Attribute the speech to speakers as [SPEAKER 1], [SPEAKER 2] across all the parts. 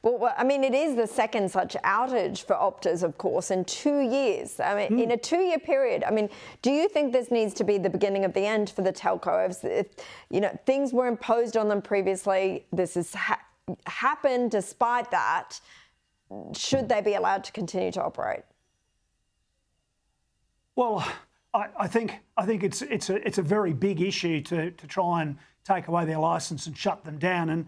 [SPEAKER 1] Well, I mean, it is the second such outage for Optus, of course, in 2 years. I mean, in a 2-year period. I mean, do you think this needs to be the beginning of the end for the telco? If you know, things were imposed on them previously, this has happened despite that. Should they be allowed to continue to operate?
[SPEAKER 2] Well, I think it's a very big issue to try and take away their licence and shut them down, and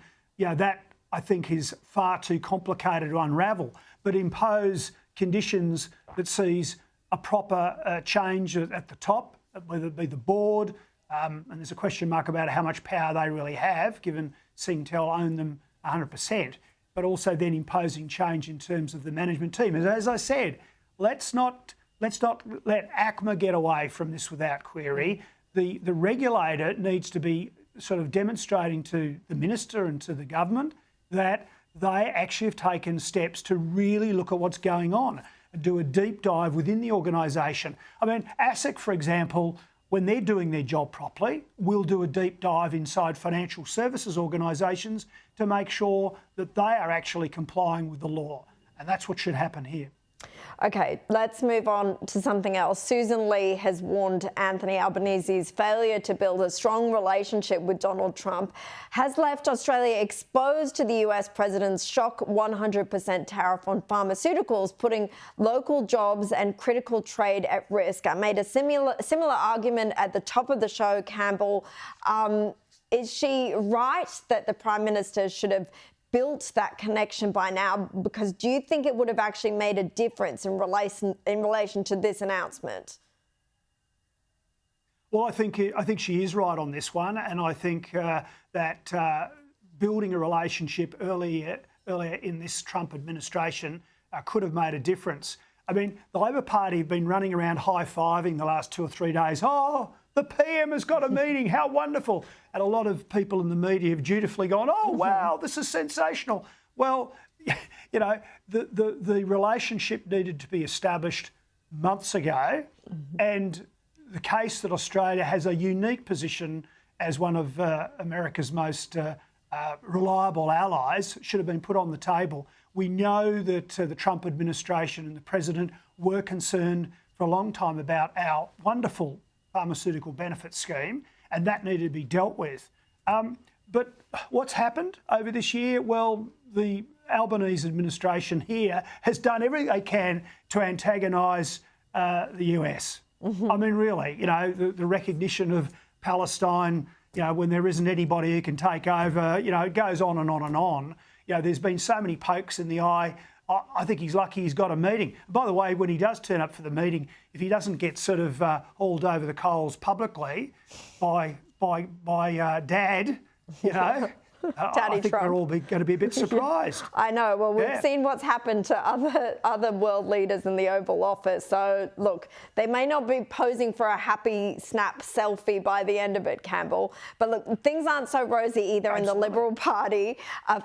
[SPEAKER 2] that I think is far too complicated to unravel. But impose conditions that sees a proper change at the top, whether it be the board, and there's a question mark about how much power they really have, given Singtel own them 100%. But also then imposing change in terms of the management team. As I said, let's not let ACMA get away from this without query. The regulator needs to be sort of demonstrating to the minister and to the government that they actually have taken steps to really look at what's going on and do a deep dive within the organisation. I mean, ASIC, for example, when they're doing their job properly, will do a deep dive inside financial services organisations to make sure that they are actually complying with the law. And that's what should happen here.
[SPEAKER 1] OK, let's move on to something else. Susan Lee has warned Anthony Albanese's failure to build a strong relationship with Donald Trump has left Australia exposed to the US president's shock 100% tariff on pharmaceuticals, putting local jobs and critical trade at risk. I made a similar argument at the top of the show, Campbell. Is she right that the Prime Minister should have built that connection by now? Because do you think it would have actually made a difference in relation to this announcement?
[SPEAKER 2] Well, I think she is right on this one, and I think that building a relationship earlier in this Trump administration could have made a difference. I mean, the Labor Party have been running around high-fiving the last 2 or 3 days. Oh, the PM has got a meeting, how wonderful. And a lot of people in the media have dutifully gone, oh, wow, this is sensational. Well, the relationship needed to be established months ago. And the case that Australia has a unique position as one of America's most reliable allies should have been put on the table. We know that the Trump administration and the president were concerned for a long time about our wonderful pharmaceutical benefit scheme, and that needed to be dealt with. But what's happened over this year? Well, the Albanese administration here has done everything they can to antagonise the US. I mean, really, the recognition of Palestine, when there isn't anybody who can take over, it goes on and on and on. There's been so many pokes in the eye. I think he's lucky he's got a meeting. By the way, when he does turn up for the meeting, if he doesn't get sort of hauled over the coals publicly by Dad, I think they're all going to be a bit surprised.
[SPEAKER 1] I know. Well, we've seen what's happened to other world leaders in the Oval Office. So, look, they may not be posing for a happy snap selfie by the end of it, Campbell. But look, things aren't so rosy either in the Liberal Party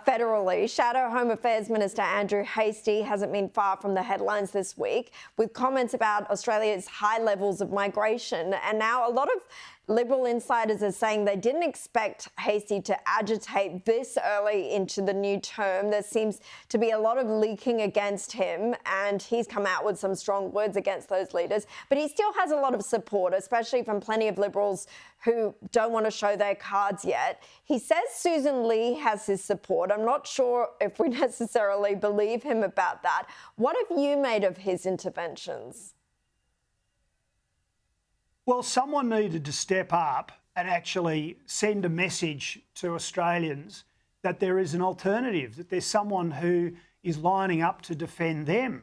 [SPEAKER 1] federally. Shadow Home Affairs Minister Andrew Hastie hasn't been far from the headlines this week, with comments about Australia's high levels of migration. And now a lot of Liberal insiders are saying they didn't expect Hastie to agitate this early into the new term. There seems to be a lot of leaking against him, and he's come out with some strong words against those leaders. But he still has a lot of support, especially from plenty of Liberals who don't want to show their cards yet. He says Susan Lee has his support. I'm not sure if we necessarily believe him about that. What have you made of his interventions?
[SPEAKER 2] Well, someone needed to step up and actually send a message to Australians that there is an alternative, that there's someone who is lining up to defend them.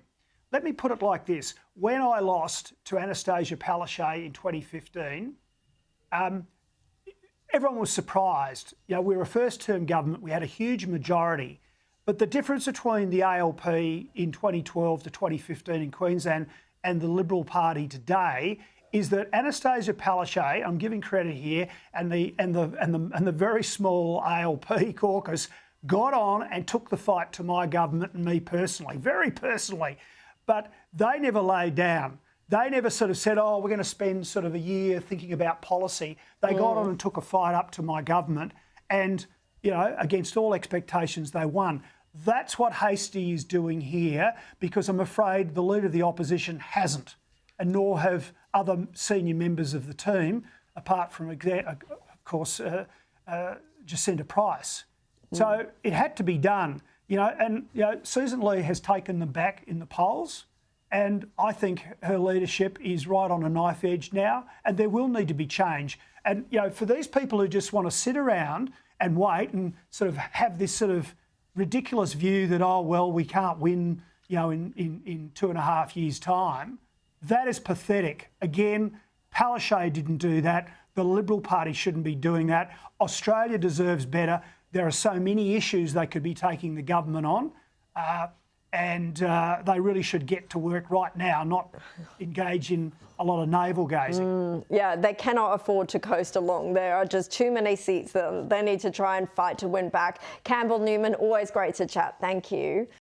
[SPEAKER 2] Let me put it like this. When I lost to Anastasia Palaszczuk in 2015, everyone was surprised. We were a first-term government. We had a huge majority. But the difference between the ALP in 2012 to 2015 in Queensland and the Liberal Party today is that Anastasia Palaszczuk, I'm giving credit here, and the very small ALP caucus got on and took the fight to my government and me personally, very personally. But they never laid down. They never sort of said, oh, we're going to spend sort of a year thinking about policy. They got on and took a fight up to my government, and against all expectations, they won. That's what Hastie is doing here, because I'm afraid the Leader of the Opposition hasn't, and nor have other senior members of the team, apart from, of course, Jacinta Price. So it had to be done, and Susan Lee has taken them back in the polls, and I think her leadership is right on a knife edge now, and there will need to be change. And for these people who just want to sit around and wait and sort of have this sort of ridiculous view that, oh well, we can't win, in 2.5 years' time, that is pathetic. Again, Palaszczuk didn't do that. The Liberal Party shouldn't be doing that. Australia deserves better. There are so many issues they could be taking the government on, and they really should get to work right now, not engage in a lot of navel gazing.
[SPEAKER 1] Yeah, they cannot afford to coast along. There are just too many seats that they need to try and fight to win back. Campbell Newman, always great to chat. Thank you.